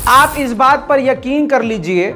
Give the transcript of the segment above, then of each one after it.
आप इस बात पर यकीन कर लीजिए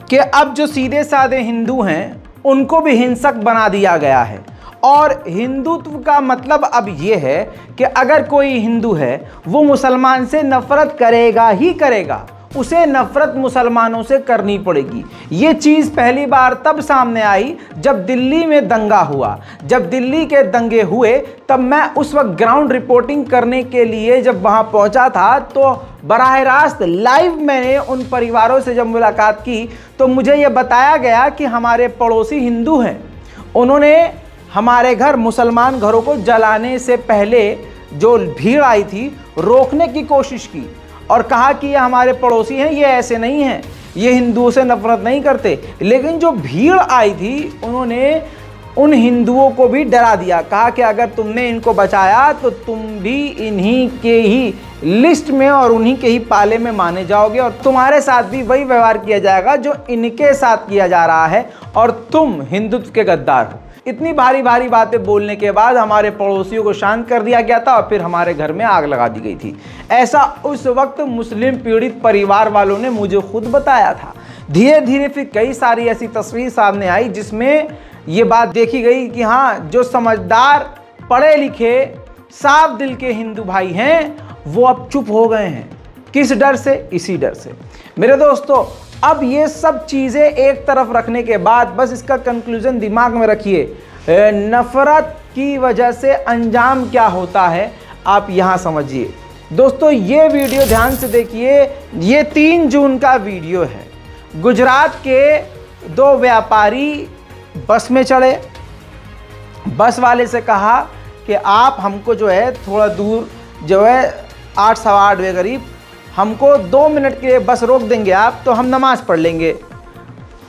कि अब जो सीधे साधे हिंदू हैं उनको भी हिंसक बना दिया गया है। और हिंदुत्व का मतलब अब ये है कि अगर कोई हिंदू है वो मुसलमान से नफरत करेगा ही करेगा, उसे नफरत मुसलमानों से करनी पड़ेगी। ये चीज़ पहली बार तब सामने आई जब दिल्ली में दंगा हुआ। जब दिल्ली के दंगे हुए तब मैं उस वक्त ग्राउंड रिपोर्टिंग करने के लिए जब वहाँ पहुँचा था, तो बराह रास्त लाइव मैंने उन परिवारों से जब मुलाकात की तो मुझे ये बताया गया कि हमारे पड़ोसी हिंदू हैं, उन्होंने हमारे घर मुसलमान घरों को जलाने से पहले जो भीड़ आई थी रोकने की कोशिश की और कहा कि ये हमारे पड़ोसी हैं, ये ऐसे नहीं हैं, ये हिंदुओं से नफरत नहीं करते। लेकिन जो भीड़ आई थी उन्होंने उन हिंदुओं को भी डरा दिया, कहा कि अगर तुमने इनको बचाया तो तुम भी इन्हीं के ही लिस्ट में और उन्हीं के ही पाले में माने जाओगे और तुम्हारे साथ भी वही व्यवहार किया जाएगा जो इनके साथ किया जा रहा है और तुम हिंदुत्व के गद्दार हो। इतनी भारी भारी बातें बोलने के बाद हमारे पड़ोसियों को शांत कर दिया गया था और फिर हमारे घर में आग लगा दी गई थी। ऐसा उस वक्त मुस्लिम पीड़ित परिवार वालों ने मुझे खुद बताया था। धीरे धीरे फिर कई सारी ऐसी तस्वीर सामने आई जिसमें ये बात देखी गई कि हाँ, जो समझदार पढ़े लिखे साफ दिल के हिंदू भाई हैं वो अब चुप हो गए हैं। किस डर से? इसी डर से। मेरे दोस्तों, अब ये सब चीज़ें एक तरफ रखने के बाद बस इसका कंक्लूजन दिमाग में रखिए, नफ़रत की वजह से अंजाम क्या होता है आप यहाँ समझिए। दोस्तों, ये वीडियो ध्यान से देखिए, ये 3 जून का वीडियो है। गुजरात के 2 व्यापारी बस में चढ़े, बस वाले से कहा कि आप हमको जो है थोड़ा दूर जो है 8 सवा 8 के करीब हमको 2 मिनट के लिए बस रोक देंगे आप, तो हम नमाज़ पढ़ लेंगे।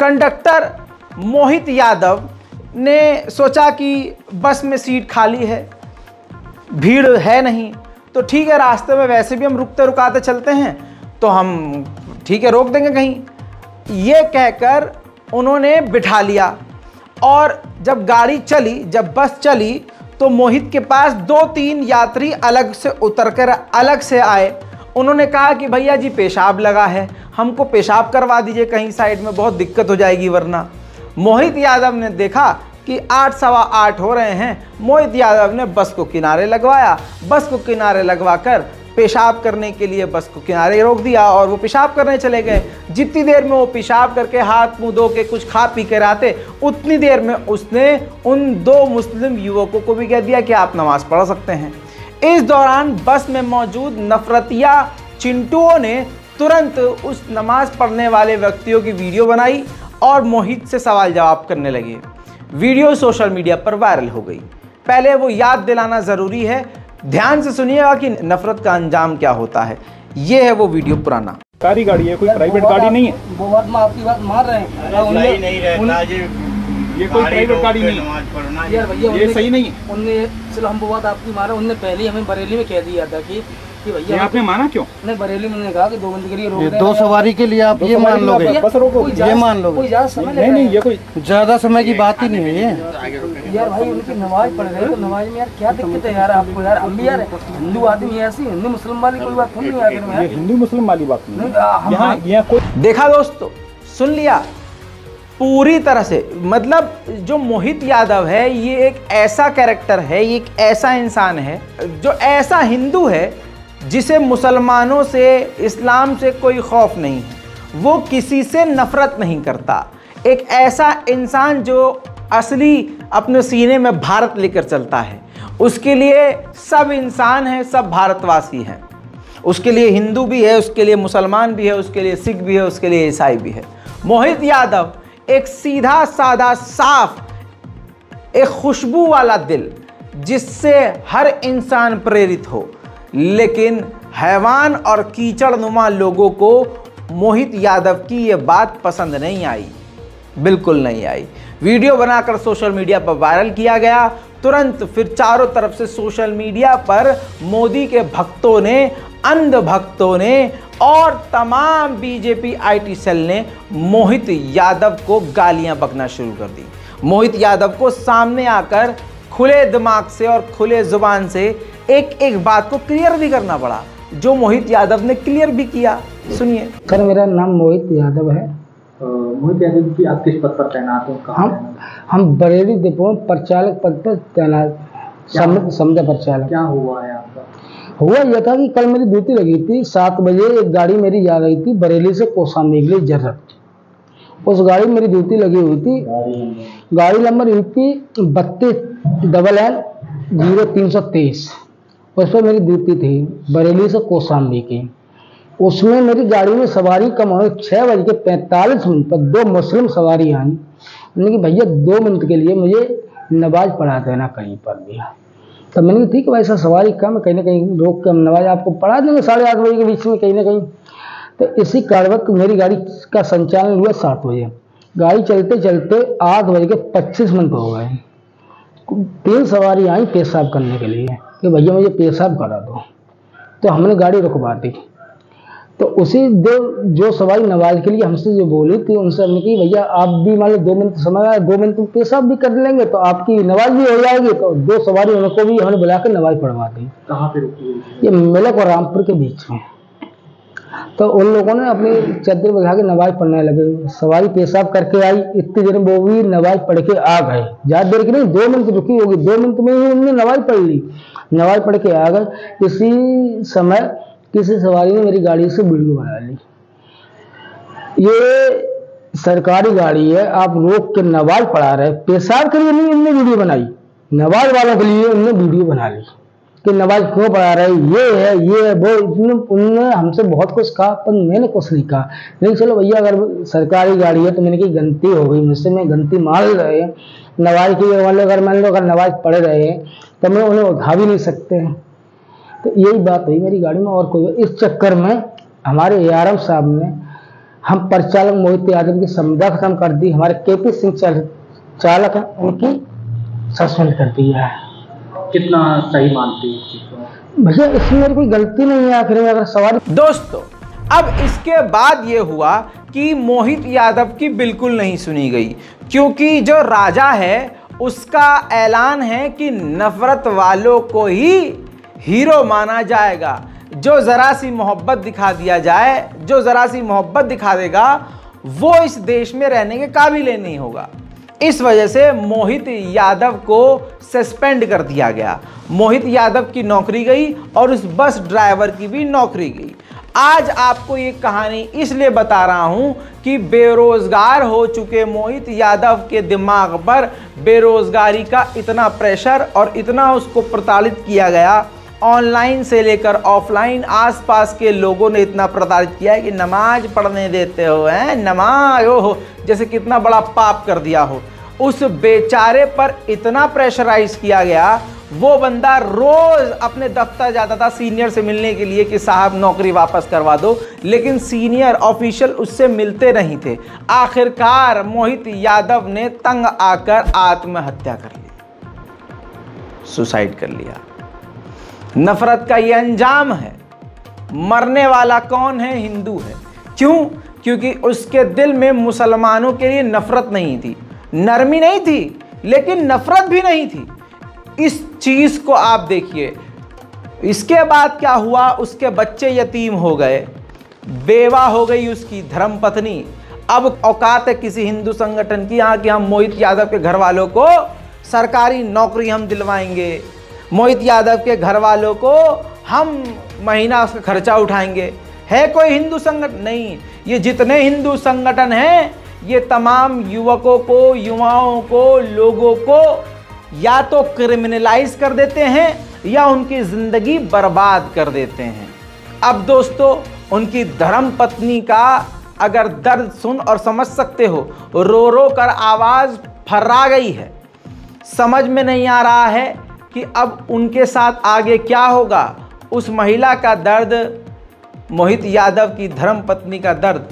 कंडक्टर मोहित यादव ने सोचा कि बस में सीट खाली है, भीड़ है नहीं, तो ठीक है, रास्ते में वैसे भी हम रुकते रुकाते चलते हैं तो हम ठीक है रोक देंगे कहीं। ये कहकर उन्होंने बिठा लिया और जब गाड़ी चली, जब बस चली तो मोहित के पास 2-3 यात्री अलग से उतरकर अलग से आए। उन्होंने कहा कि भैया जी पेशाब लगा है, हमको पेशाब करवा दीजिए कहीं साइड में, बहुत दिक्कत हो जाएगी वरना। मोहित यादव ने देखा कि 8 सवा 8 हो रहे हैं। मोहित यादव ने बस को किनारे लगवाया, बस को किनारे लगवाकर पेशाब करने के लिए बस को किनारे रोक दिया और वो पेशाब करने चले गए। जितनी देर में वो पेशाब करके हाथ मुंह धो के कुछ खा पी कर आते, उतनी देर में उसने उन 2 मुस्लिम युवकों को भी कह दिया कि आप नमाज पढ़ सकते हैं। इस दौरान बस में मौजूद नफरतिया चिंटुओं ने तुरंत उस नमाज पढ़ने वाले व्यक्तियों की वीडियो बनाई और मोहित से सवाल जवाब करने लगे। वीडियो सोशल मीडिया पर वायरल हो गई। पहले वो याद दिलाना ज़रूरी है, ध्यान से सुनिएगा कि नफरत का अंजाम क्या होता है। ये है वो वीडियो पुराना। सरकारी गाड़ी है, कोई प्राइवेट गाड़ी नहीं है। वो बात में आपकी बात मार रहे हैं। नहीं रहता ये कोई प्राइवेट गाड़ी नहीं है यार भैया, ये सही नहीं है। उनने चलो हम वो बात आपकी मारा, उनने पहले ही हमें बरेली में कह दिया था कि भैया आपने माना क्यों? नहीं, बरेली में कहा कि 2 बंद के लिए रोक रहे 2 सवारी के लिए आप ये मान लोगे, बस रोको, ये मान लोगे। कोई ज्यादा समय नहीं, ये कोई ज्यादा समय की बात ही नहीं है ये। यार भाई उनकी नमाज पढ़ रहे हैं तो नमाज में यार क्या दिक्कत है यार आपको? यार हम भी यार हिंदू आदमी ऐसी हिंदू मुस्लिम वाली कोई बात नहीं आखिर में। ये हिंदू मुस्लिम वाली बात नहीं नहीं, यहाँ कोई। देखा दोस्तों, सुन लिया पूरी तरह से। मतलब जो मोहित यादव है ये एक ऐसा कैरेक्टर है, ये एक ऐसा इंसान है जो ऐसा हिंदू है जिसे मुसलमानों से, इस्लाम से कोई खौफ नहीं है, वो किसी से नफरत नहीं करता। एक ऐसा इंसान जो असली अपने सीने में भारत लेकर चलता है। उसके लिए सब इंसान हैं, सब भारतवासी हैं। उसके लिए हिंदू भी है, उसके लिए मुसलमान भी है, उसके लिए सिख भी है, उसके लिए ईसाई भी है। मोहित यादव एक सीधा साधा साफ, एक खुशबू वाला दिल जिससे हर इंसान प्रेरित हो, लेकिन हैवान और कीचड़नुमा लोगों को मोहित यादव की ये बात पसंद नहीं आई, बिल्कुल नहीं आई। वीडियो बनाकर सोशल मीडिया पर वायरल किया गया। तुरंत फिर चारों तरफ से सोशल मीडिया पर मोदी के भक्तों ने, अंध भक्तों ने और तमाम बीजेपी आईटी सेल ने मोहित यादव को गालियां बकना शुरू कर दी। मोहित यादव को सामने आकर खुले दिमाग से और खुले जुबान से एक एक बात को क्लियर भी करना पड़ा। जो मोहित यादव ने क्लियर भी किया। सुनिए। सर मेरा नाम मोहित यादव है। मोहित यादव जी आप किस पद पर तैनात हो? हम बरेली डिपो में परिचालक पद पर तैनात, समझा परिचालक। क्या हुआ है आपका? हुआ यह था कि कल मेरी ड्यूटी लगी थी, 7 बजे एक गाड़ी मेरी जा रही थी बरेली से कौशाम्बी के लिए जर्रत। उस गाड़ी में मेरी ड्यूटी लगी हुई थी, गाड़ी नंबर यूपी 32NN0323, उस पर मेरी ड्यूटी थी बरेली से कौशाम्बी की। उसमें मेरी गाड़ी में सवारी कम हो, 6:45 पर 2 मुस्लिम सवारी आई। मैंने कि भैया 2 मिनट के लिए मुझे नमाज पढ़ा देना कहीं पर भी। तब मैंने कहा ठीक है भाई साहब सवारी कम है, कहीं ना कहीं रोक के हम नमाज आपको पढ़ा देंगे 8:30 बजे के बीच में कहीं ना कहीं। तो इसी कारणवश मेरी गाड़ी का संचालन हुआ 7 बजे। गाड़ी चलते चलते 8:25 हो गए। 3 सवारी आई पेशाब करने के लिए कि भैया मुझे पेशाब करा दो, तो हमने गाड़ी रुकवा दी। तो उसी जो सवारी नमाज के लिए हमसे जो बोली थी उनसे हमने कही भैया आप भी मान लो 2 मिनट समय आया, 2 मिनट में पेशाब भी कर लेंगे तो आपकी नमाज भी हो जाएगी। तो 2 सवारी उनको भी हमने बुला कर नमाज पढ़वा दी। कहाँ पे रुकी? ये मेलक और रामपुर के बीच में। तो उन लोगों ने अपनी चादर बिछा के नमाज पढ़ने लगे। सवारी पेशाब करके आई, इतनी देर में वो भी नमाज पढ़ के आ गए। ज़्यादा देर की नहीं, 2 मिनट रुकी होगी, 2 मिनट में ही उन्होंने नमाज पढ़ ली। नमाज पढ़ के आ गए। इसी समय किसी सवारी ने मेरी गाड़ी से वीडियो बना ली। ये सरकारी गाड़ी है, आप रोक के नमाज पढ़ा रहे, पेशाब के लिए नहीं उनने वीडियो बनाई, नमाज वालों के लिए उनने वीडियो बना ली कि नमाज क्यों पढ़ा रहे, ये है वो। उनने हमसे बहुत कुछ कहा पर मैंने कुछ नहीं कहा। नहीं चलो भैया अगर सरकारी गाड़ी है तो मैंने कही गलती हो गई मुझसे, मैं गलती मान रहे हैं नमाज की। अगर नमाज पढ़ रहे हैं तो मैं उन्हें उठा भी नहीं सकते हैं। तो यही बात हुई मेरी गाड़ी में और कोई। इस चक्कर में हमारे ARM साहब ने हम परिचालक मोहित यादव की संविदा खत्म कर दी। हमारे KP सिंह चालक हैं उनकी सस्पेंड कर दिया है। कितना सही मानते हैं इस चीज को? भैया इसमें मेरी कोई गलती नहीं है। आखिर में अगर सवारी दोस्तों अब इसके बाद ये हुआ कि मोहित यादव की बिल्कुल नहीं सुनी गई, क्योंकि जो राजा है उसका ऐलान है कि नफरत वालों को ही हीरो माना जाएगा। जो ज़रा सी मोहब्बत दिखा दिया जाए, जो ज़रा सी मोहब्बत दिखा देगा वो इस देश में रहने के काबिल नहीं होगा। इस वजह से मोहित यादव को सस्पेंड कर दिया गया। मोहित यादव की नौकरी गई और उस बस ड्राइवर की भी नौकरी गई। आज आपको ये कहानी इसलिए बता रहा हूं कि बेरोजगार हो चुके मोहित यादव के दिमाग पर बेरोजगारी का इतना प्रेशर और इतना उसको प्रताड़ित किया गया, ऑनलाइन से लेकर ऑफलाइन आसपास के लोगों ने इतना प्रताड़ित किया है कि नमाज पढ़ने देते हो हैं, नमाज हो जैसे कितना बड़ा पाप कर दिया हो। उस बेचारे पर इतना प्रेशराइज किया गया, वो बंदा रोज अपने दफ्तर जाता था सीनियर से मिलने के लिए कि साहब नौकरी वापस करवा दो, लेकिन सीनियर ऑफिशियल उससे मिलते नहीं थे। आखिरकार मोहित यादव ने तंग आकर आत्महत्या कर ली, सुसाइड कर लिया। नफरत का ये अंजाम है। मरने वाला कौन है? हिंदू है। क्यों? क्योंकि उसके दिल में मुसलमानों के लिए नफरत नहीं थी, नरमी नहीं थी, लेकिन नफरत भी नहीं थी। इस चीज को आप देखिए। इसके बाद क्या हुआ? उसके बच्चे यतीम हो गए, बेवा हो गई उसकी धर्मपत्नी। अब औकात है किसी हिंदू संगठन की यहाँ कि हम मोहित यादव के घर वालों को सरकारी नौकरी हम दिलवाएंगे, मोहित यादव के घर वालों को हम महीना उसका खर्चा उठाएंगे। है कोई हिंदू संगठन? नहीं। ये जितने हिंदू संगठन हैं ये तमाम युवकों को, युवाओं को, लोगों को या तो क्रिमिनलाइज कर देते हैं या उनकी जिंदगी बर्बाद कर देते हैं। अब दोस्तों उनकी धर्म पत्नी का अगर दर्द सुन और समझ सकते हो, रो रो कर आवाज फर्रा गई है। समझ में नहीं आ रहा है कि अब उनके साथ आगे क्या होगा। उस महिला का दर्द, मोहित यादव की धर्म पत्नी का दर्द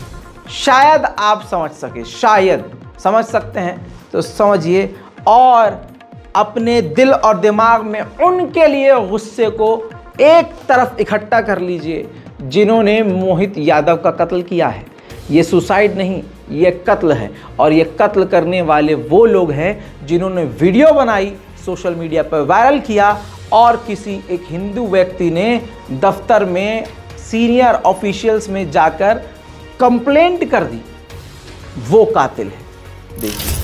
शायद आप समझ सके, शायद समझ सकते हैं तो समझिए और अपने दिल और दिमाग में उनके लिए गुस्से को एक तरफ इकट्ठा कर लीजिए जिन्होंने मोहित यादव का कत्ल किया है। ये सुसाइड नहीं, ये कत्ल है। और ये कत्ल करने वाले वो लोग हैं जिन्होंने वीडियो बनाई, सोशल मीडिया पर वायरल किया और किसी एक हिंदू व्यक्ति ने दफ्तर में सीनियर ऑफिशियल्स में जाकर कंप्लेंट कर दी, वो कातिल है। देखिए।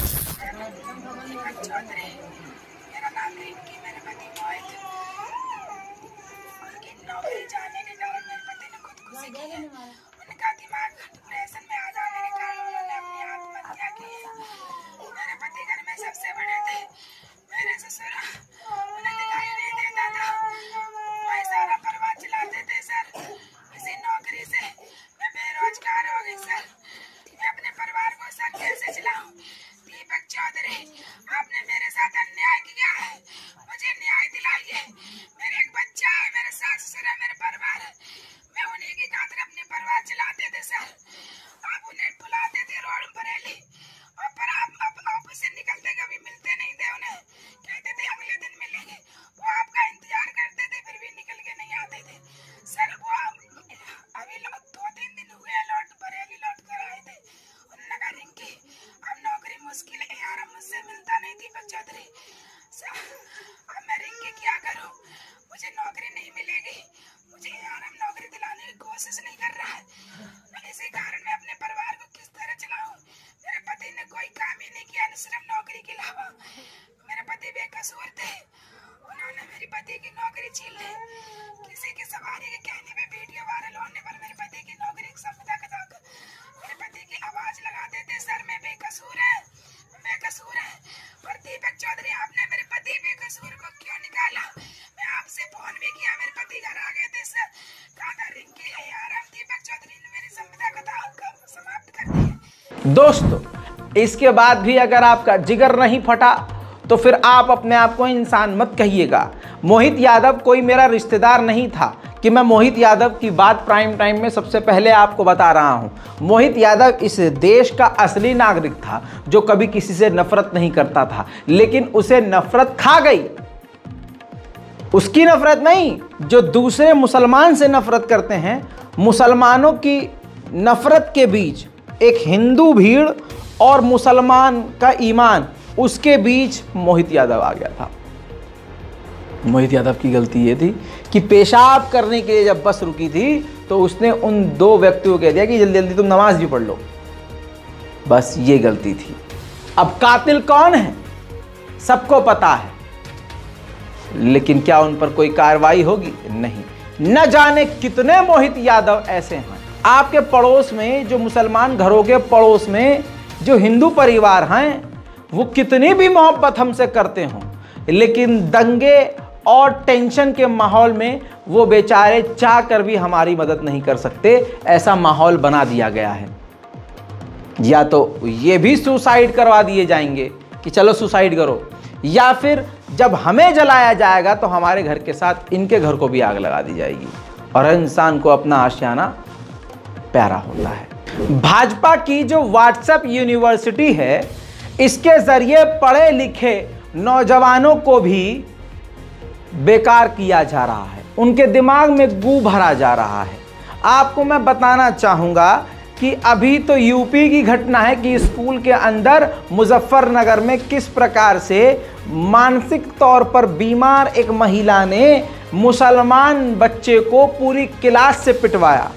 दोस्तों, इसके बाद भी अगर आपका जिगर नहीं फटा तो फिर आप अपने आप को इंसान मत कहिएगा। मोहित यादव कोई मेरा रिश्तेदार नहीं था कि मैं मोहित यादव की बात प्राइम टाइम में सबसे पहले आपको बता रहा हूं। मोहित यादव इस देश का असली नागरिक था जो कभी किसी से नफरत नहीं करता था, लेकिन उसे नफरत खा गई। उसकी नफरत नहीं, जो दूसरे मुसलमान से नफरत करते हैं, मुसलमानों की नफरत के बीच एक हिंदू भीड़ और मुसलमान का ईमान, उसके बीच मोहित यादव आ गया था। मोहित यादव की गलती ये थी कि पेशाब करने के लिए जब बस रुकी थी तो उसने उन दो व्यक्तियों को कह दिया कि जल्दी जल्दी तुम नमाज भी पढ़ लो। बस ये गलती थी। अब कातिल कौन है सबको पता है, लेकिन क्या उन पर कोई कार्रवाई होगी? नहीं। न जाने कितने मोहित यादव ऐसे हैं आपके पड़ोस में, जो मुसलमान घरों के पड़ोस में जो हिंदू परिवार हैं, वो कितनी भी मोहब्बत हमसे करते हों, लेकिन दंगे और टेंशन के माहौल में वो बेचारे चाह कर भी हमारी मदद नहीं कर सकते। ऐसा माहौल बना दिया गया है। या तो ये भी सुसाइड करवा दिए जाएंगे कि चलो सुसाइड करो, या फिर जब हमें जलाया जाएगा तो हमारे घर के साथ इनके घर को भी आग लगा दी जाएगी। और हर इंसान को अपना आशियाना प्यारा होता है। भाजपा की जो व्हाट्सएप यूनिवर्सिटी है, इसके जरिए पढ़े लिखे नौजवानों को भी बेकार किया जा रहा है, उनके दिमाग में गू भरा जा रहा है। आपको मैं बताना चाहूँगा कि अभी तो यूपी की घटना है कि स्कूल के अंदर मुजफ्फरनगर में किस प्रकार से मानसिक तौर पर बीमार एक महिला ने मुसलमान बच्चे को पूरी क्लास से पिटवाया।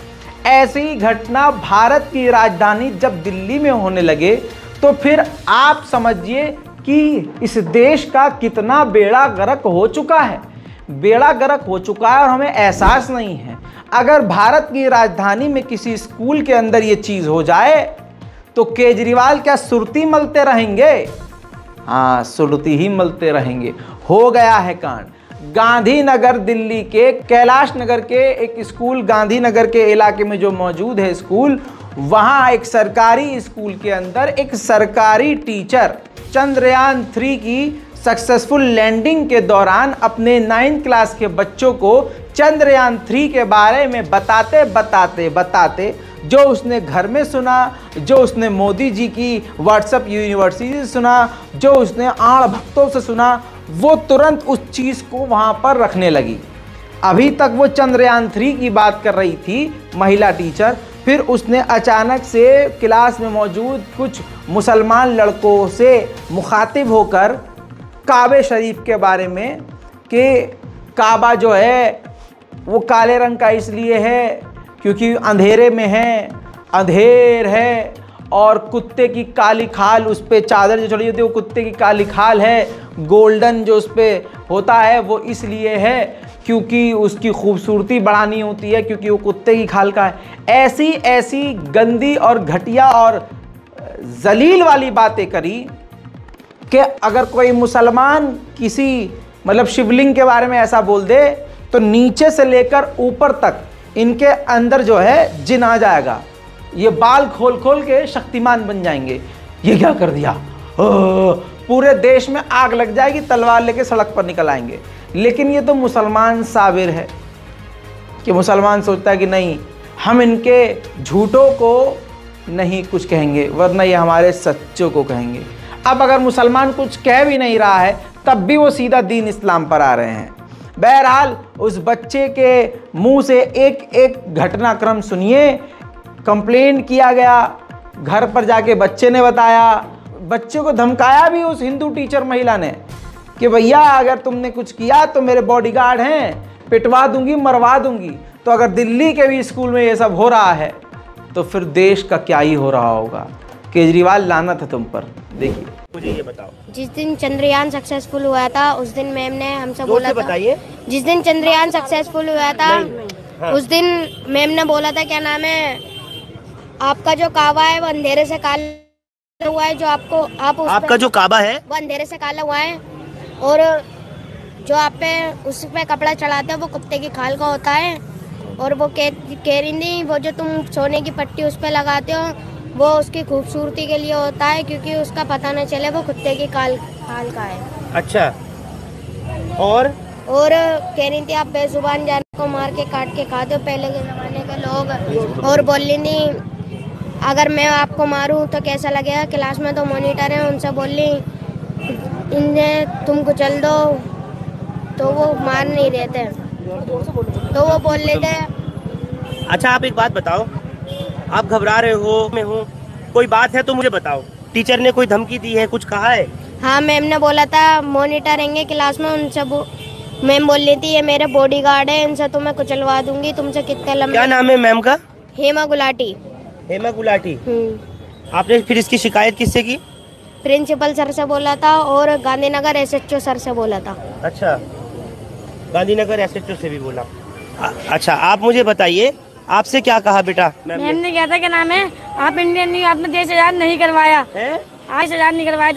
ऐसी घटना भारत की राजधानी जब दिल्ली में होने लगे तो फिर आप समझिए कि इस देश का कितना बेड़ा गर्क हो चुका है। बेड़ा गर्क हो चुका है और हमें एहसास नहीं है। अगर भारत की राजधानी में किसी स्कूल के अंदर ये चीज़ हो जाए तो केजरीवाल क्या सुरती मलते रहेंगे? हाँ, सुरती ही मलते रहेंगे। हो गया है कांड। गांधीनगर दिल्ली के कैलाश नगर के एक स्कूल, गांधीनगर के इलाके में जो मौजूद है स्कूल, वहाँ एक सरकारी स्कूल के अंदर एक सरकारी टीचर चंद्रयान 3 की सक्सेसफुल लैंडिंग के दौरान अपने 9th क्लास के बच्चों को चंद्रयान 3 के बारे में बताते जो उसने घर में सुना, जो उसने मोदी जी की व्हाट्सएप यूनिवर्सिटी से सुना, जो उसने आड़ भक्तों से सुना, वो तुरंत उस चीज़ को वहाँ पर रखने लगी। अभी तक वो चंद्रयान 3 की बात कर रही थी महिला टीचर, फिर उसने अचानक से क्लास में मौजूद कुछ मुसलमान लड़कों से मुखातिब होकर काबे शरीफ के बारे में कि काबा जो है वो काले रंग का इसलिए है क्योंकि अंधेरे में है, अंधेर है, और कुत्ते की काली खाल उस पर चादर जो चढ़ी होती है वो कुत्ते की काली खाल है। गोल्डन जो उस पर होता है वो इसलिए है क्योंकि उसकी खूबसूरती बढ़ानी होती है, क्योंकि वो कुत्ते की खाल का है। ऐसी ऐसी गंदी और घटिया और जलील वाली बातें करी कि अगर कोई मुसलमान किसी मतलब शिवलिंग के बारे में ऐसा बोल दे तो नीचे से लेकर ऊपर तक इनके अंदर जो है जिन आ जाएगा, ये बाल खोल खोल के शक्तिमान बन जाएंगे। ये क्या कर दिया, पूरे देश में आग लग जाएगी, तलवार लेके सड़क पर निकल आएंगे। लेकिन ये तो मुसलमान साबिर है कि मुसलमान सोचता है कि नहीं, हम इनके झूठों को नहीं कुछ कहेंगे वरना ये हमारे सच्चों को कहेंगे। अब अगर मुसलमान कुछ कह भी नहीं रहा है तब भी वो सीधा दीन इस्लाम पर आ रहे हैं। बहरहाल उस बच्चे के मुंह से एक एक घटनाक्रम सुनिए। कंप्लेन किया गया, घर पर जाके बच्चे ने बताया, बच्चे को धमकाया भी उस हिंदू टीचर महिला ने कि भैया अगर तुमने कुछ किया तो मेरे बॉडीगार्ड हैं, पिटवा दूंगी, मरवा दूंगी। तो अगर दिल्ली के भी स्कूल में ये सब हो रहा है तो फिर देश का क्या ही हो रहा होगा। केजरीवाल लानत है तुम पर। देखिए, मुझे ये बताओ, जिस दिन चंद्रयान सक्सेसफुल हुआ था उस दिन मैम ने हमसे बोला था, बताइए। जिस दिन चंद्रयान सक्सेसफुल हुआ था हाँ। उस दिन मैम ने बोला था, क्या नाम है, आपका जो काबा है वो अंधेरे से काला हुआ है, जो आपका जो काबा है वो अंधेरे से काला हुआ है, और जो आप पे उस पे कपड़ा चढ़ाते हो वो कुत्ते की खाल का होता है, और वो कह रही थी वो जो तुम सोने की पट्टी उस पे लगाते हो वो उसकी खूबसूरती के लिए होता है क्योंकि उसका पता न चले वो कुत्ते की खाल का है। अच्छा। और कह रही थी आप बेजुबान जानवर को मार के काट के खाते हो पहले के ज़माने के लोग। और बोल रही थी अगर मैं आपको मारूं तो कैसा लगेगा, क्लास में तो मॉनिटर है उनसे बोल ली इन्हें तुम कुचल दो, तो वो मार नहीं देते, तो वो बोल लेते। अच्छा, आप एक बात बताओ, आप घबरा रहे हो, मैं हूँ, कोई बात है तो मुझे बताओ। टीचर ने कोई धमकी दी है, कुछ कहा है? हाँ, मैम ने बोला था मॉनिटर रहेंगे क्लास में, उनसे मैम बोल रही थी ये मेरे बॉडीगार्ड है, इनसे तो मैं कुचलवा दूंगी, तुमसे कितने लंबे। क्या नाम है मैम का? हेमा गुलाटी। हेमा गुलाटी। आपने फिर इसकी शिकायत किससे की? प्रिंसिपल सर से बोला था और गांधीनगर SHO सर से बोला था। अच्छा, गांधीनगर SHO से भी बोला। अच्छा, आप मुझे बताइए आपसे क्या कहा बेटा? मैम ने कहा था क्या नाम है, आप इंडियन नहीं, आपने देश आजाद नहीं करवाया है, देश आजाद नहीं करवाया।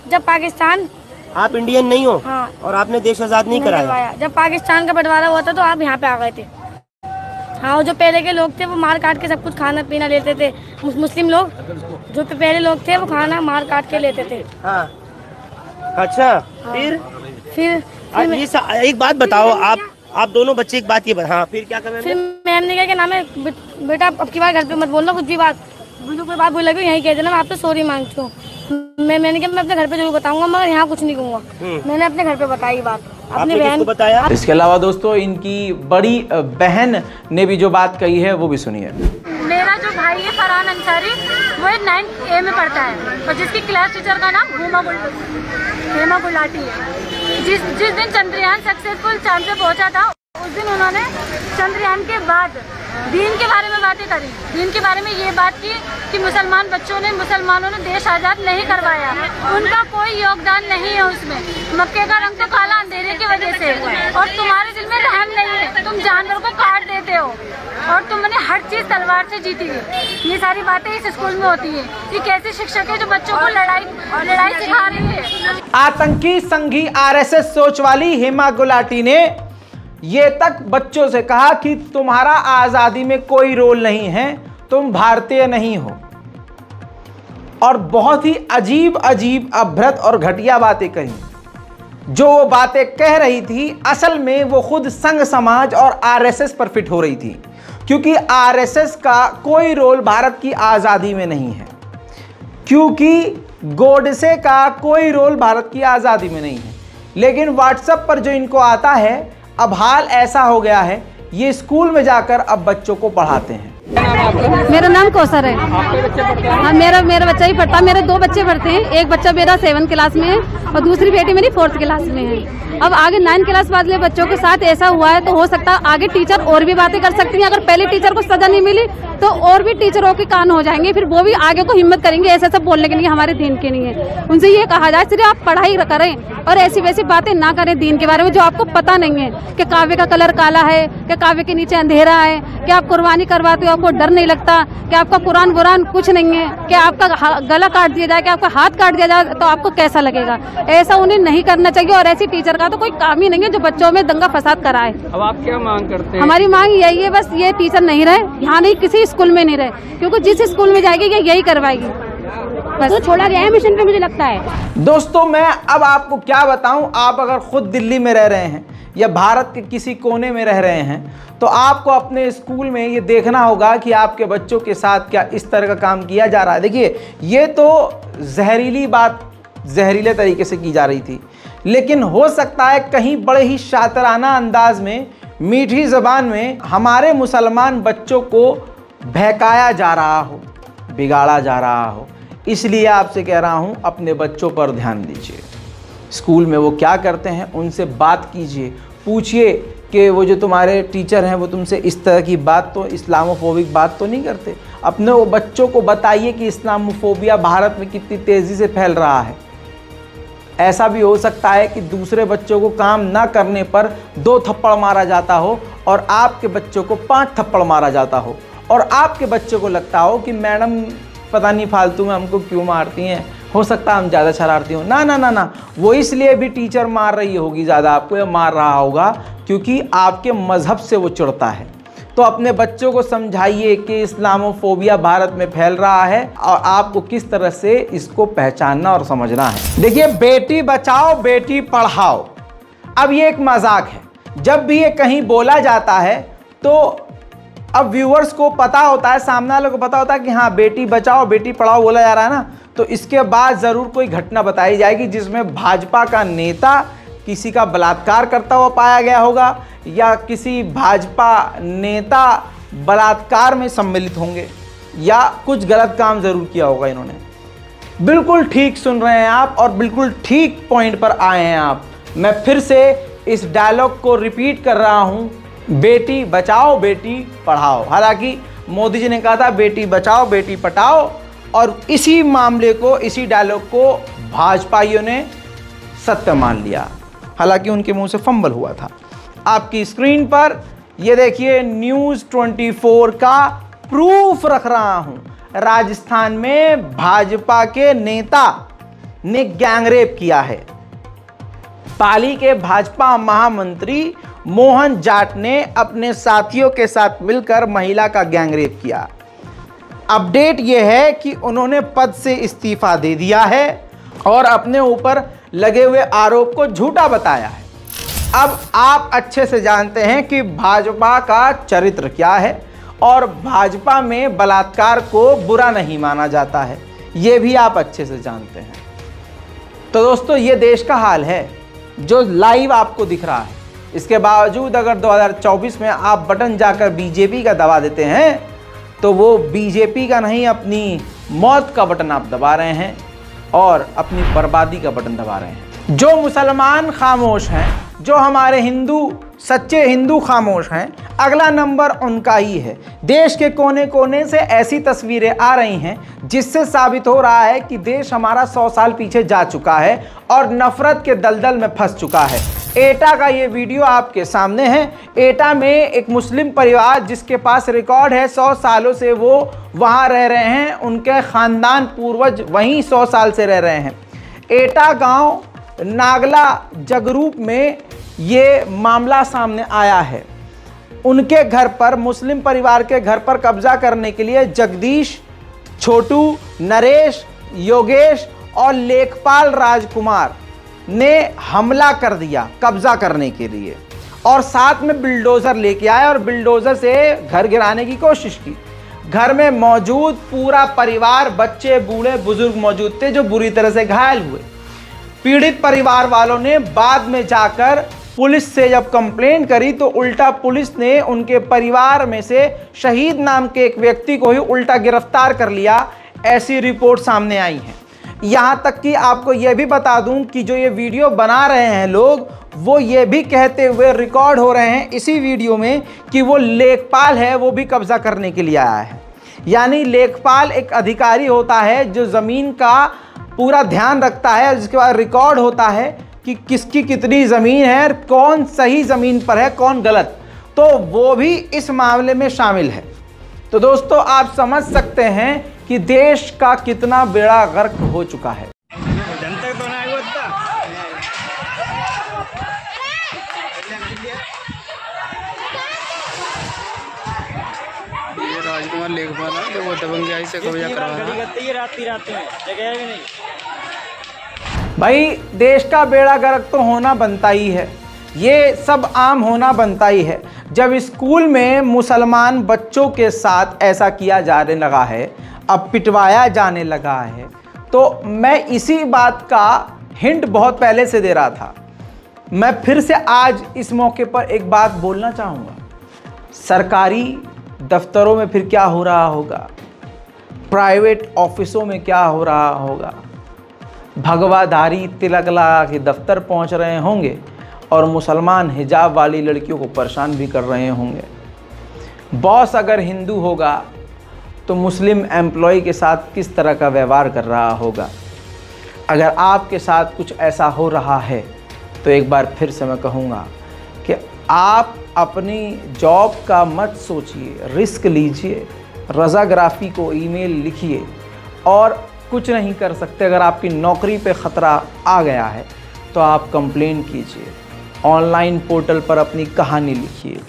जब पाकिस्तान, आप इंडियन नहीं हो। हाँ। और आपने देश आजाद नहीं कराया। जब पाकिस्तान का बंटवारा हुआ था तो आप यहाँ पे आ गए थे। हाँ, जो पहले के लोग थे वो मार काट के सब कुछ खाना पीना लेते थे। मुस्लिम लोग जो पहले लोग थे वो खाना मार काट के लेते थे। हाँ। अच्छा। हाँ। फिर एक बात बताओ, आप दोनों बच्चे एक बात ये हाँ, फिर क्या करें? फिर मैम ने कहा कि नाम है बेटा अब की बार घर पे मत बोलना कुछ भी बात, कोई बात बोल लगी यही कह देना, मैं आपसे सॉरी मांगती हूँ। मैंने कहा मैं अपने घर पे जरूर बताऊंगा मगर यहाँ कुछ नहीं कहूँगा। मैंने अपने घर पे बताई बात, अपनी बहन को बताया। इसके अलावा दोस्तों इनकी बड़ी बहन ने भी जो बात कही है वो भी सुनिए। मेरा जो भाई है फरहान अंसारी, वो 9th A में पढ़ता है और जिसकी क्लास टीचर का नाम हेमा गुलाटी है। जिस दिन चंद्रयान सक्सेसफुल चांद पे पहुंचा था उस दिन उन्होंने चंद्रयान के बाद दीन के बारे में बातें करी। दीन के बारे में ये बात की कि मुसलमानों ने देश आज़ाद नहीं करवाया, उनका कोई योगदान नहीं है उसमें। मक्के का रंग तो काला अंधेरे की वजह से, और तुम्हारे दिल में रहम नहीं है, तुम जानवर को काट देते हो और तुमने हर चीज तलवार से जीती है। ये सारी बातें इस स्कूल में होती है। ये कैसे शिक्षक है जो बच्चों को लड़ाई सिखा रही है। आतंकी संघी RSS सोच वाली हेमा गुलाटी ने ये तक बच्चों से कहा कि तुम्हारा आजादी में कोई रोल नहीं है, तुम भारतीय नहीं हो, और बहुत ही अजीब अजीब अभ्रत और घटिया बातें कही। जो वो बातें कह रही थी असल में वो खुद संघ समाज और RSS पर फिट हो रही थी, क्योंकि RSS का कोई रोल भारत की आज़ादी में नहीं है, क्योंकि गोडसे का कोई रोल भारत की आज़ादी में नहीं है। लेकिन व्हाट्सएप पर जो इनको आता है, अब हाल ऐसा हो गया है ये स्कूल में जाकर अब बच्चों को पढ़ाते हैं। मेरा नाम कौसर है। हाँ, मेरा बच्चा ही पढ़ता है। मेरे 2 बच्चे पढ़ते हैं। एक बच्चा मेरा 7th क्लास में है और दूसरी बेटी मेरी 4th क्लास में है। अब आगे 9th क्लास वाले बच्चों के साथ ऐसा हुआ है तो हो सकता है आगे टीचर और भी बातें कर सकती हैं। अगर पहले टीचर को सजा नहीं मिली तो और भी टीचरों के कान हो जाएंगे, फिर वो भी आगे को हिम्मत करेंगे ऐसा सब बोलने के लिए हमारे दीन के नहीं है। उनसे ये कहा जाए सिर्फ आप पढ़ाई करें और ऐसी वैसी बातें ना करें दीन के बारे में जो आपको पता नहीं है कि कावे का कलर काला है, कि कावे के नीचे अंधेरा है, कि आप कुर्बानी करवाते हो आपको डर नहीं लगता, कि आपका कुरान कुछ नहीं है, कि आपका गला काट दिया जाए, कि आपका हाथ काट दिया जाए तो आपको कैसा लगेगा। ऐसा उन्हें नहीं करना चाहिए और ऐसी टीचर का तो कोई काम ही नहीं है जो बच्चों में दंगा फसाद कराए। अब आप क्या मांग करते हैं? हमारी मांग यही है, बस ये टीचर नहीं रहे, यहाँ नहीं किसी स्कूल में नहीं रहे, क्योंकि जिस स्कूल में जाएगी ये यही करवाएगी। बस तो छोड़ा गया है मिशन पे मुझे लगता है। दोस्तों मैं अब आपको क्या बताऊं, आप अगर खुद दिल्ली में रह रहे हैं या भारत के किसी कोने में रह रहे हैं तो आपको अपने स्कूल में ये देखना होगा कि आपके बच्चों के साथ क्या इस तरह का काम किया जा रहा है। देखिए ये तो जहरीली बात जहरीले तरीके से की जा रही थी, लेकिन हो सकता है कहीं बड़े ही शातिराना अंदाज में मीठी ज़बान में हमारे मुसलमान बच्चों को बहकाया जा रहा हो, बिगाड़ा जा रहा हो। इसलिए आपसे कह रहा हूं अपने बच्चों पर ध्यान दीजिए। स्कूल में वो क्या करते हैं उनसे बात कीजिए, पूछिए कि वो जो तुम्हारे टीचर हैं वो तुमसे इस तरह की बात तो इस्लामोफोबिक बात तो नहीं करते। अपने वो बच्चों को बताइए कि इस्लामोफोबिया भारत में कितनी तेज़ी से फैल रहा है। ऐसा भी हो सकता है कि दूसरे बच्चों को काम ना करने पर 2 थप्पड़ मारा जाता हो और आपके बच्चों को 5 थप्पड़ मारा जाता हो और आपके बच्चों को लगता हो कि मैडम पता नहीं फालतू में हमको क्यों मारती हैं, हो सकता है हम ज़्यादा शरारती हों। ना ना ना ना, वो इसलिए भी टीचर मार रही होगी ज़्यादा आपको, या मार रहा होगा क्योंकि आपके मज़हब से वो चिढ़ता है। तो अपने बच्चों को समझाइए कि इस्लामोफोबिया भारत में फैल रहा है और आपको किस तरह से इसको पहचानना और समझना है। देखिए बेटी बचाओ बेटी पढ़ाओ, अब ये एक मजाक है। जब भी ये कहीं बोला जाता है तो अब व्यूअर्स को पता होता है, सामने वालों को पता होता है कि हाँ बेटी बचाओ बेटी पढ़ाओ बोला जा रहा है ना, तो इसके बाद ज़रूर कोई घटना बताई जाएगी जिसमें भाजपा का नेता किसी का बलात्कार करता हुआ पाया गया होगा या किसी भाजपा नेता बलात्कार में सम्मिलित होंगे या कुछ गलत काम ज़रूर किया होगा इन्होंने। बिल्कुल ठीक सुन रहे हैं आप और बिल्कुल ठीक पॉइंट पर आए हैं आप। मैं फिर से इस डायलॉग को रिपीट कर रहा हूँ, बेटी बचाओ बेटी पढ़ाओ। हालांकि मोदी जी ने कहा था बेटी बचाओ बेटी पढ़ाओ और इसी मामले को, इसी डायलॉग को भाजपाइयों ने सत्य मान लिया, हालांकि उनके मुंह से फंबल हुआ था। आपकी स्क्रीन पर ये देखिए न्यूज़ 24 का प्रूफ रख रहा हूं। राजस्थान में भाजपा के नेता ने गैंगरेप किया है। पाली के भाजपा महामंत्री मोहन जाट ने अपने साथियों के साथ मिलकर महिला का गैंगरेप किया। अपडेट यह है कि उन्होंने पद से इस्तीफा दे दिया है और अपने ऊपर लगे हुए आरोप को झूठा बताया है। अब आप अच्छे से जानते हैं कि भाजपा का चरित्र क्या है और भाजपा में बलात्कार को बुरा नहीं माना जाता है, ये भी आप अच्छे से जानते हैं। तो दोस्तों ये देश का हाल है जो लाइव आपको दिख रहा है। इसके बावजूद अगर 2024 में आप बटन जाकर बीजेपी का दबा देते हैं तो वो बीजेपी का नहीं, अपनी मौत का बटन आप दबा रहे हैं और अपनी बर्बादी का बटन दबा रहे हैं। जो मुसलमान खामोश हैं, जो हमारे हिंदू सच्चे हिंदू खामोश हैं, अगला नंबर उनका ही है। देश के कोने कोने से ऐसी तस्वीरें आ रही हैं जिससे साबित हो रहा है कि देश हमारा 100 साल पीछे जा चुका है और नफरत के दलदल में फंस चुका है। एटा का ये वीडियो आपके सामने है। एटा में एक मुस्लिम परिवार जिसके पास रिकॉर्ड है 100 सालों से वो वहाँ रह रहे हैं, उनके ख़ानदान पूर्वज वहीं 100 साल से रह रहे हैं। एटा गांव नागला जगरूप में ये मामला सामने आया है। उनके घर पर, मुस्लिम परिवार के घर पर कब्जा करने के लिए जगदीश, छोटू, नरेश, योगेश और लेखपाल राजकुमार ने हमला कर दिया कब्जा करने के लिए और साथ में बिल्डोज़र लेके आए और बिल्डोज़र से घर गिराने की कोशिश की। घर में मौजूद पूरा परिवार, बच्चे, बूढ़े, बुजुर्ग मौजूद थे जो बुरी तरह से घायल हुए। पीड़ित परिवार वालों ने बाद में जाकर पुलिस से जब कंप्लेंट करी तो उल्टा पुलिस ने उनके परिवार में से शहीद नाम के एक व्यक्ति को ही उल्टा गिरफ्तार कर लिया। ऐसी रिपोर्ट सामने आई है। यहाँ तक कि आपको यह भी बता दूं कि जो ये वीडियो बना रहे हैं लोग, वो ये भी कहते हुए रिकॉर्ड हो रहे हैं इसी वीडियो में कि वो लेखपाल है, वो भी कब्जा करने के लिए आया है। यानी लेखपाल एक अधिकारी होता है जो ज़मीन का पूरा ध्यान रखता है, जिसके बाद रिकॉर्ड होता है कि किसकी कितनी ज़मीन है, कौन सही ज़मीन पर है, कौन गलत। तो वो भी इस मामले में शामिल है। तो दोस्तों, आप समझ सकते हैं कि देश का कितना बेड़ा गर्क हो चुका है। राजकुमार लेखपाल है, वो दबंगई से कब्जा करवा भाई, देश का बेड़ा गर्क तो होना बनता ही है, ये सब आम होना बनता ही है। जब स्कूल में मुसलमान बच्चों के साथ ऐसा किया जाने लगा है, अब पिटवाया जाने लगा है, तो मैं इसी बात का हिंट बहुत पहले से दे रहा था। मैं फिर से आज इस मौके पर एक बात बोलना चाहूँगा। सरकारी दफ्तरों में फिर क्या हो रहा होगा, प्राइवेट ऑफिसों में क्या हो रहा होगा। भगवाधारी तिलक लगा के दफ्तर पहुंच रहे होंगे और मुसलमान हिजाब वाली लड़कियों को परेशान भी कर रहे होंगे। बॉस अगर हिंदू होगा तो मुस्लिम एम्प्लॉय के साथ किस तरह का व्यवहार कर रहा होगा। अगर आपके साथ कुछ ऐसा हो रहा है तो एक बार फिर से मैं कहूँगा कि आप अपनी जॉब का मत सोचिए, रिस्क लीजिए, रज़ाग्राफ़ी को ईमेल लिखिए। और कुछ नहीं कर सकते, अगर आपकी नौकरी पे ख़तरा आ गया है तो आप कंप्लेन कीजिए, ऑनलाइन पोर्टल पर अपनी कहानी लिखिए,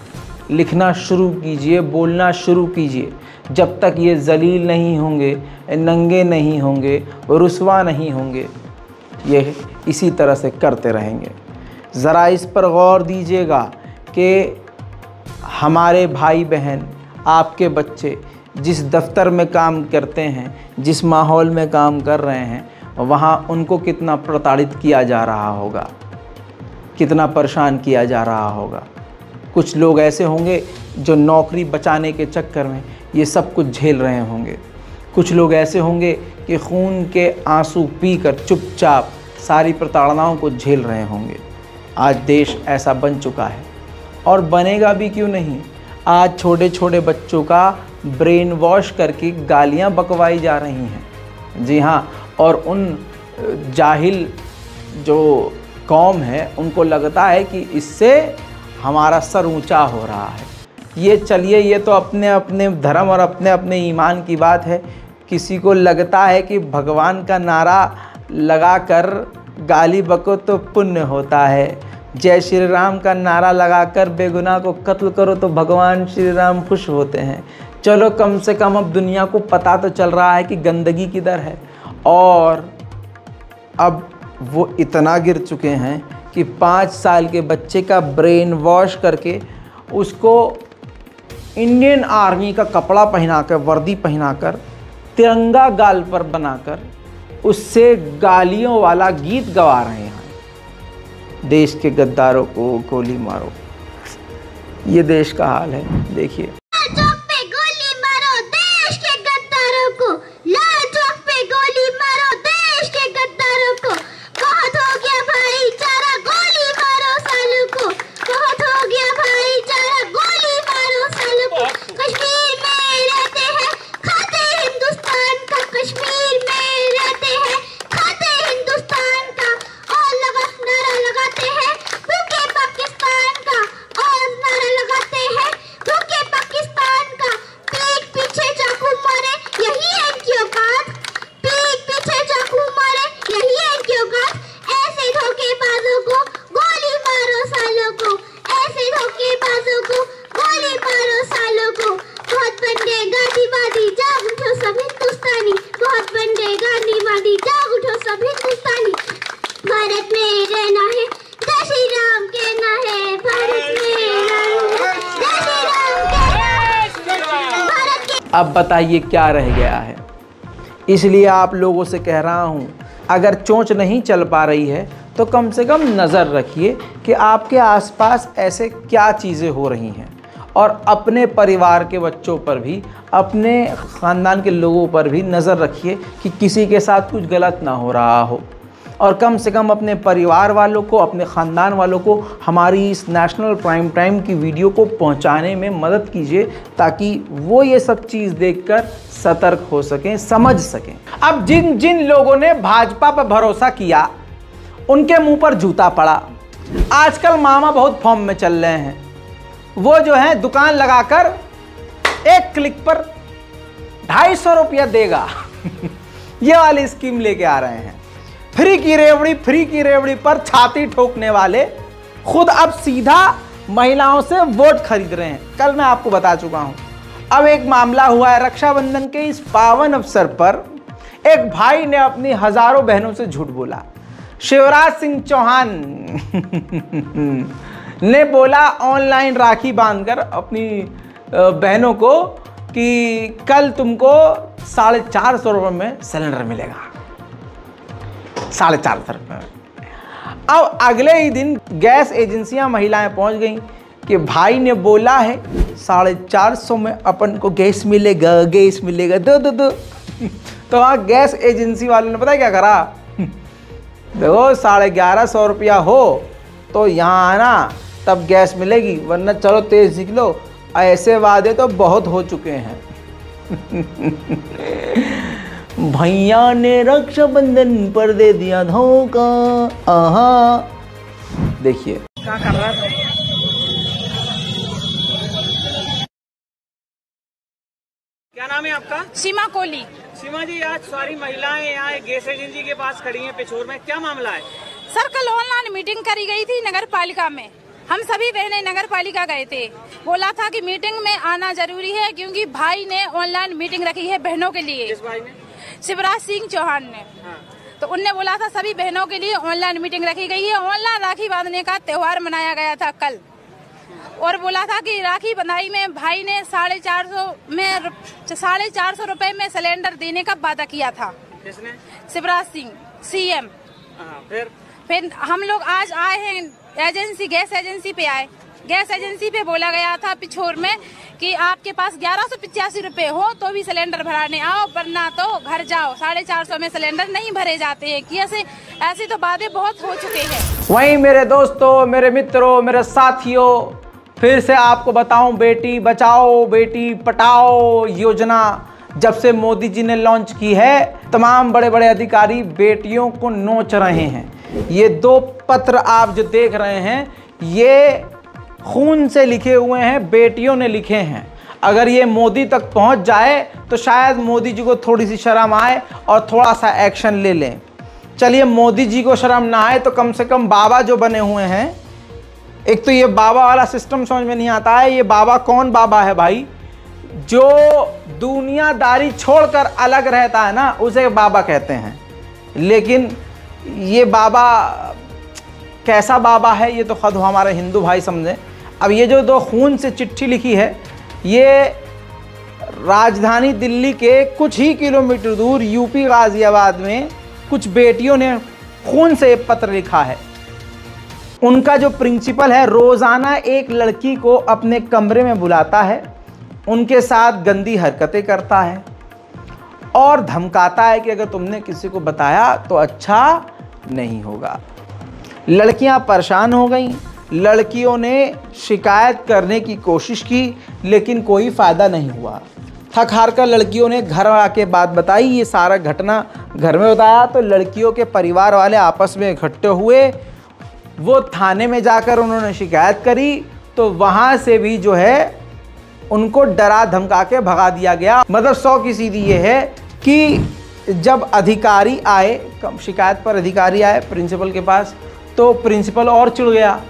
लिखना शुरू कीजिए, बोलना शुरू कीजिए। जब तक ये जलील नहीं होंगे, नंगे नहीं होंगे, रुसवा नहीं होंगे, ये इसी तरह से करते रहेंगे। ज़रा इस पर गौर दीजिएगा कि हमारे भाई बहन, आपके बच्चे जिस दफ्तर में काम करते हैं, जिस माहौल में काम कर रहे हैं, वहाँ उनको कितना प्रताड़ित किया जा रहा होगा, कितना परेशान किया जा रहा होगा। कुछ लोग ऐसे होंगे जो नौकरी बचाने के चक्कर में ये सब कुछ झेल रहे होंगे। कुछ लोग ऐसे होंगे कि खून के आंसू पीकर चुपचाप सारी प्रताड़नाओं को झेल रहे होंगे। आज देश ऐसा बन चुका है और बनेगा भी क्यों नहीं। आज छोटे छोटे बच्चों का ब्रेन वॉश करके गालियां बकवाई जा रही हैं। जी हाँ, और उन जाहिल जो कौम है उनको लगता है कि इससे हमारा सर ऊंचा हो रहा है। ये चलिए, ये तो अपने अपने धर्म और अपने अपने ईमान की बात है। किसी को लगता है कि भगवान का नारा लगाकर गाली बको तो पुण्य होता है, जय श्री राम का नारा लगाकर बेगुनाह को कत्ल करो तो भगवान श्री राम खुश होते हैं। चलो, कम से कम अब दुनिया को पता तो चल रहा है कि गंदगी किधर है। और अब वो इतना गिर चुके हैं कि 5 साल के बच्चे का ब्रेन वॉश करके उसको इंडियन आर्मी का कपड़ा पहनाकर, वर्दी पहनाकर, तिरंगा गाल पर बनाकर उससे गालियों वाला गीत गवा रहे हैं। देश के गद्दारों को गोली मारो, ये देश का हाल है। देखिए, अब बताइए क्या रह गया है। इसलिए आप लोगों से कह रहा हूँ, अगर चोंच नहीं चल पा रही है तो कम से कम नज़र रखिए कि आपके आसपास ऐसे क्या चीज़ें हो रही हैं, और अपने परिवार के बच्चों पर भी, अपने ख़ानदान के लोगों पर भी नज़र रखिए कि किसी के साथ कुछ गलत ना हो रहा हो। और कम से कम अपने परिवार वालों को, अपने ख़ानदान वालों को हमारी इस नेशनल प्राइम टाइम की वीडियो को पहुंचाने में मदद कीजिए, ताकि वो ये सब चीज़ देखकर सतर्क हो सकें, समझ सकें। अब जिन जिन लोगों ने भाजपा पर भरोसा किया उनके मुंह पर जूता पड़ा। आजकल मामा बहुत फॉर्म में चल रहे हैं। वो जो है दुकान लगाकर एक क्लिक पर 250 रुपया देगा ये वाली स्कीम लेके आ रहे हैं। फ्री की रेवड़ी पर छाती ठोकने वाले खुद अब सीधा महिलाओं से वोट खरीद रहे हैं। कल मैं आपको बता चुका हूं। अब एक मामला हुआ है, रक्षाबंधन के इस पावन अवसर पर एक भाई ने अपनी हजारों बहनों से झूठ बोला। शिवराज सिंह चौहान ने बोला ऑनलाइन राखी बांधकर अपनी बहनों को कि कल तुमको 450 रुपये में सिलेंडर मिलेगा। 450 रुपये में। अब अगले ही दिन गैस एजेंसियां महिलाएं पहुंच गईं कि भाई ने बोला है 450 में अपन को गैस मिलेगा, गैस मिलेगा, दो। तो वहाँ गैस एजेंसी वालों ने पता क्या करा, देखो 1150 रुपया हो तो यहाँ आना तब गैस मिलेगी, वरना चलो तेज निकलो। ऐसे वादे तो बहुत हो चुके हैं भैया ने रक्षाबंधन पर दे दिया धोखा। आहा, देखिए क्या कर रहा था। क्या नाम है आपका? सीमा कोहली। सीमा जी, आज सारी महिलाएं यहाँ गैस एजेंसी के पास खड़ी हैं पिछोर में, क्या मामला है? सर, कल ऑनलाइन मीटिंग करी गई थी नगर पालिका में। हम सभी बहनें नगर पालिका गए थे। बोला था कि मीटिंग में आना जरूरी है, क्योंकि भाई ने ऑनलाइन मीटिंग रखी है बहनों के लिए। किस भाई ने? शिवराज सिंह चौहान ने। हाँ। तो उनने बोला था सभी बहनों के लिए ऑनलाइन मीटिंग रखी गई है। ऑनलाइन राखी बांधने का त्योहार मनाया गया था कल, और बोला था कि राखी बंधाई में भाई ने 450 रुपए में सिलेंडर देने का वादा किया था। किसने? शिवराज सिंह सीएम। फिर हम लोग आज आए हैं एजेंसी, गैस एजेंसी पे आए। गैस एजेंसी पे बोला गया था पिछोर में कि आपके पास 1185 रुपए हो तो भी सिलेंडर भराने आओ, वरना तो घर जाओ। 450 में सिलेंडर नहीं भरे जाते हैं। कि ऐसे तो बातें बहुत हो चुके हैं। वहीं मेरे दोस्तों, मेरे मित्रों, मेरे साथियों, फिर से आपको बताऊं, बेटी बचाओ बेटी पढ़ाओ योजना जब से मोदी जी ने लॉन्च की है, तमाम बड़े बड़े अधिकारी बेटियों को नोच रहे हैं। ये 2 पत्र आप जो देख रहे हैं, ये खून से लिखे हुए हैं, बेटियों ने लिखे हैं। अगर ये मोदी तक पहुंच जाए तो शायद मोदी जी को थोड़ी सी शर्म आए और थोड़ा सा एक्शन ले लें। चलिए, मोदी जी को शर्म ना आए तो कम से कम बाबा जो बने हुए हैं, एक तो ये बाबा वाला सिस्टम समझ में नहीं आता है। ये बाबा कौन बाबा है भाई? जो दुनियादारी छोड़कर अलग रहता है ना, उसे बाबा कहते हैं। लेकिन ये बाबा कैसा बाबा है ये तो खुद हमारे हिंदू भाई समझें। अब ये जो 2 खून से चिट्ठी लिखी है, ये राजधानी दिल्ली के कुछ ही किलोमीटर दूर यूपी गाजियाबाद में कुछ बेटियों ने खून से पत्र लिखा है। उनका जो प्रिंसिपल है रोज़ाना एक लड़की को अपने कमरे में बुलाता है, उनके साथ गंदी हरकतें करता है और धमकाता है कि अगर तुमने किसी को बताया तो अच्छा नहीं होगा। लड़कियां परेशान हो गईं। लड़कियों ने शिकायत करने की कोशिश की, लेकिन कोई फ़ायदा नहीं हुआ। थक हार कर लड़कियों ने घर आके बात बताई। ये सारा घटना घर में बताया तो लड़कियों के परिवार वाले आपस में इकट्ठे हुए। वो थाने में जाकर उन्होंने शिकायत करी, तो वहाँ से भी जो है उनको डरा धमका के भगा दिया गया। मतलब 100 की सीधी ये है कि जब अधिकारी आए, शिकायत पर अधिकारी आए प्रिंसिपल के पास, तो प्रिंसिपल और चिढ़ गया।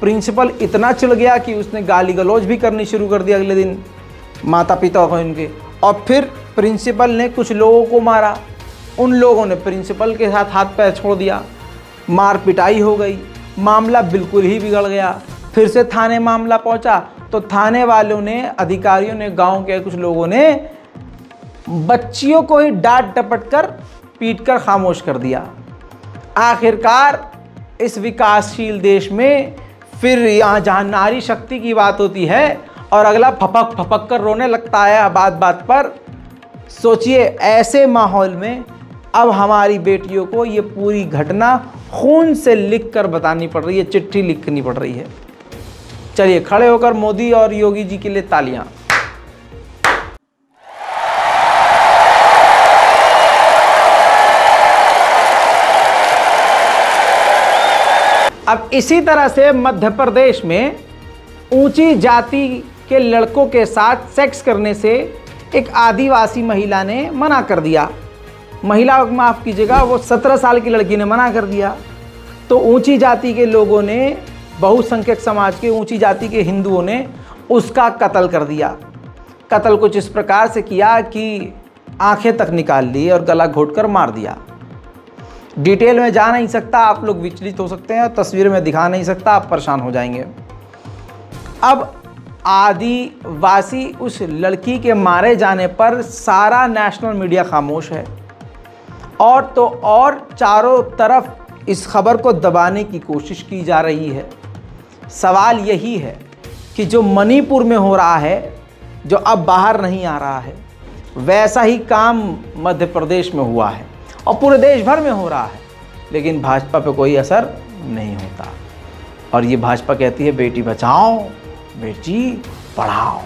प्रिंसिपल इतना चिढ़ गया कि उसने गाली गलौज भी करनी शुरू कर दी अगले दिन माता पिता को इनके। और फिर प्रिंसिपल ने कुछ लोगों को मारा। उन लोगों ने प्रिंसिपल के साथ हाथ पैर छोड़ दिया, मार पिटाई हो गई, मामला बिल्कुल ही बिगड़ गया। फिर से थाने मामला पहुंचा तो थाने वालों ने, अधिकारियों ने, गांव के कुछ लोगों ने बच्चियों को ही डांट डपट कर पीट कर खामोश कर दिया। आखिरकार इस विकासशील देश में फिर यहाँ जहाँ नारी शक्ति की बात होती है और अगला फपक फपक कर रोने लगता है बात बात पर। सोचिए ऐसे माहौल में अब हमारी बेटियों को ये पूरी घटना खून से लिख कर बतानी पड़ रही है, चिट्ठी लिखनी पड़ रही है। चलिए खड़े होकर मोदी और योगी जी के लिए तालियां। अब इसी तरह से मध्य प्रदेश में ऊंची जाति के लड़कों के साथ सेक्स करने से एक आदिवासी महिला ने मना कर दिया। महिला माफ़ कीजिएगा, वो 17 साल की लड़की ने मना कर दिया। तो ऊंची जाति के लोगों ने, बहुसंख्यक समाज के ऊंची जाति के हिंदुओं ने उसका कत्ल कर दिया। कत्ल कुछ इस प्रकार से किया कि आंखें तक निकाल ली और गला घोंटकर मार दिया। डिटेल में जा नहीं सकता, आप लोग विचलित हो सकते हैं, और तस्वीर में दिखा नहीं सकता, आप परेशान हो जाएंगे। अब आदिवासी उस लड़की के मारे जाने पर सारा नेशनल मीडिया खामोश है और तो और चारों तरफ इस खबर को दबाने की कोशिश की जा रही है। सवाल यही है कि जो मणिपुर में हो रहा है, जो अब बाहर नहीं आ रहा है, वैसा ही काम मध्य प्रदेश में हुआ है और पूरे देश भर में हो रहा है, लेकिन भाजपा पे कोई असर नहीं होता। और ये भाजपा कहती है बेटी बचाओ बेटी पढ़ाओ,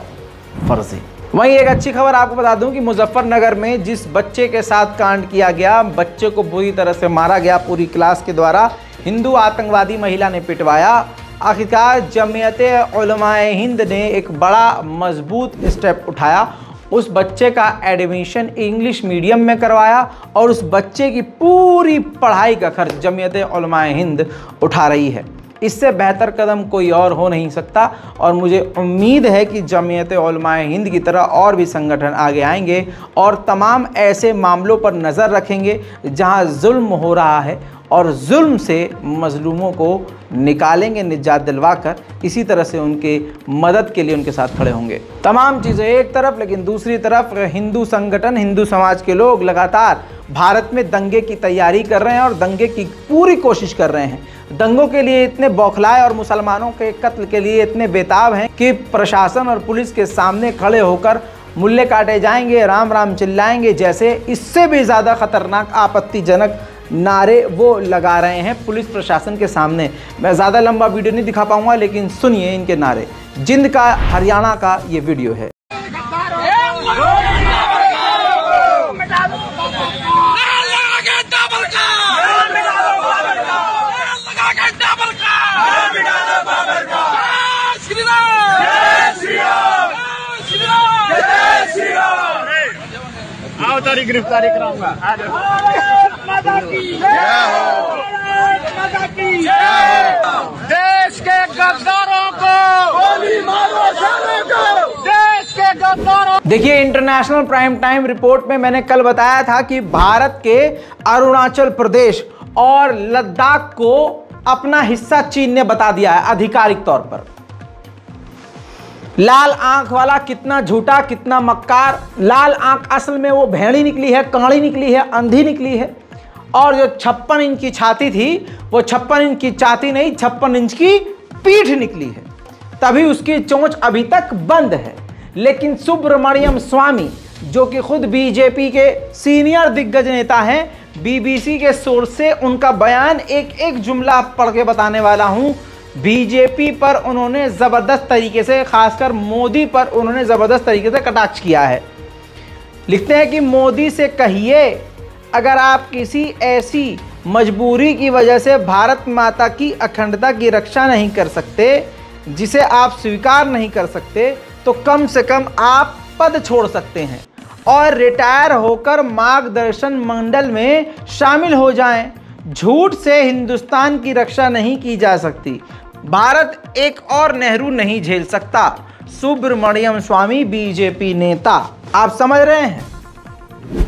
फर्जी। वहीं एक अच्छी खबर आपको बता दूं कि मुजफ्फरनगर में जिस बच्चे के साथ कांड किया गया, बच्चे को बुरी तरह से मारा गया पूरी क्लास के द्वारा, हिंदू आतंकवादी महिला ने पिटवाया। आखिरकार जमीयत-ए-उलमा-ए-हिंद ने एक बड़ा मजबूत स्टेप उठाया। उस बच्चे का एडमिशन इंग्लिश मीडियम में करवाया और उस बच्चे की पूरी पढ़ाई का खर्च जमीयत-ए-उलमा-ए-हिंद उठा रही है। इससे बेहतर कदम कोई और हो नहीं सकता और मुझे उम्मीद है कि जमीयत-ए-उलमा-ए-हिंद की तरह और भी संगठन आगे आएंगे और तमाम ऐसे मामलों पर नज़र रखेंगे जहां जुल्म हो रहा है और जुल्म से मजलूमों को निकालेंगे निजात दिलवाकर। इसी तरह से उनके मदद के लिए उनके साथ खड़े होंगे। तमाम चीज़ें एक तरफ, लेकिन दूसरी तरफ हिंदू संगठन, हिंदू समाज के लोग लगातार भारत में दंगे की तैयारी कर रहे हैं और दंगे की पूरी कोशिश कर रहे हैं। दंगों के लिए इतने बौखलाए और मुसलमानों के कत्ल के लिए इतने बेताब हैं कि प्रशासन और पुलिस के सामने खड़े होकर मुल्ले काटे जाएंगे, राम राम चिल्लाएंगे जैसे इससे भी ज़्यादा खतरनाक आपत्तिजनक नारे वो लगा रहे हैं पुलिस प्रशासन के सामने। मैं ज़्यादा लंबा वीडियो नहीं दिखा पाऊंगा, लेकिन सुनिए इनके नारे। जिंद का, हरियाणा का ये वीडियो है। तारी गिरफ्तारी कराऊंगा। देश के गद्दारों को गोली मारो, देश के गद्दारों। देखिए, इंटरनेशनल प्राइम टाइम रिपोर्ट में मैंने कल बताया था कि भारत के अरुणाचल प्रदेश और लद्दाख को अपना हिस्सा चीन ने बता दिया है आधिकारिक तौर पर। लाल आंख वाला कितना झूठा, कितना मक्कार। लाल आंख असल में वो भेड़ी निकली है, कांड़ी निकली है, अंधी निकली है। और जो 56 इंच की छाती थी, वो 56 इंच की छाती नहीं, 56 इंच की पीठ निकली है। तभी उसकी चोंच अभी तक बंद है। लेकिन सुब्रमण्यम स्वामी, जो कि खुद बीजेपी के सीनियर दिग्गज नेता हैं, बीबीसी के सोर्स से उनका बयान एक एक जुमला पढ़ के बताने वाला हूं। बीजेपी पर उन्होंने ज़बरदस्त तरीके से, खासकर मोदी पर उन्होंने ज़बरदस्त तरीके से कटाक्ष किया है। लिखते हैं कि मोदी से कहिए, अगर आप किसी ऐसी मजबूरी की वजह से भारत माता की अखंडता की रक्षा नहीं कर सकते, जिसे आप स्वीकार नहीं कर सकते, तो कम से कम आप पद छोड़ सकते हैं और रिटायर होकर मार्गदर्शन मंडल में शामिल हो जाएं। झूठ से हिंदुस्तान की रक्षा नहीं की जा सकती। भारत एक और नेहरू नहीं झेल सकता। सुब्रमण्यम स्वामी, बीजेपी नेता। आप समझ रहे हैं,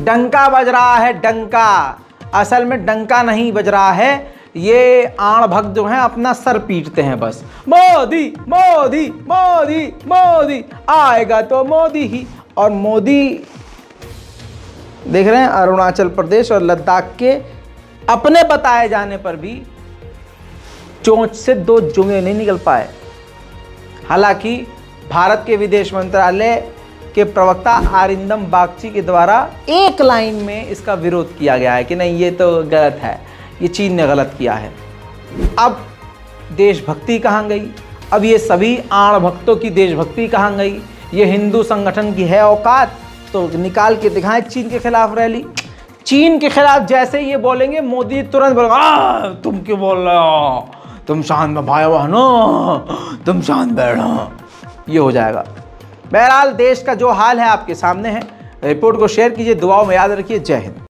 डंका बज रहा है, डंका। असल में डंका नहीं बज रहा है, ये आण भक्त जो हैं अपना सर पीटते हैं बस। मोदी मोदी मोदी मोदी, आएगा तो मोदी ही। और मोदी देख रहे हैं अरुणाचल प्रदेश और लद्दाख के अपने बताए जाने पर भी चोंच से 2 जुमले नहीं निकल पाए। हालांकि भारत के विदेश मंत्रालय के प्रवक्ता अरिंदम बागची के द्वारा एक लाइन में इसका विरोध किया गया है कि नहीं, ये तो गलत है, ये चीन ने गलत किया है। अब देशभक्ति कहाँ गई? अब ये सभी आण भक्तों की देशभक्ति कहाँ गई? ये हिंदू संगठन की है औकात तो निकाल के दिखाएं चीन के खिलाफ रैली। चीन के खिलाफ जैसे ये बोलेंगे, मोदी तुरंत बोलेगा तुम क्यों बोल रहे हो, तुम शांत में भाई बहनो, तुम शांत बैठो, ये हो जाएगा। बहरहाल देश का जो हाल है आपके सामने है। रिपोर्ट को शेयर कीजिए, दुआओं में याद रखिए। जय हिंद।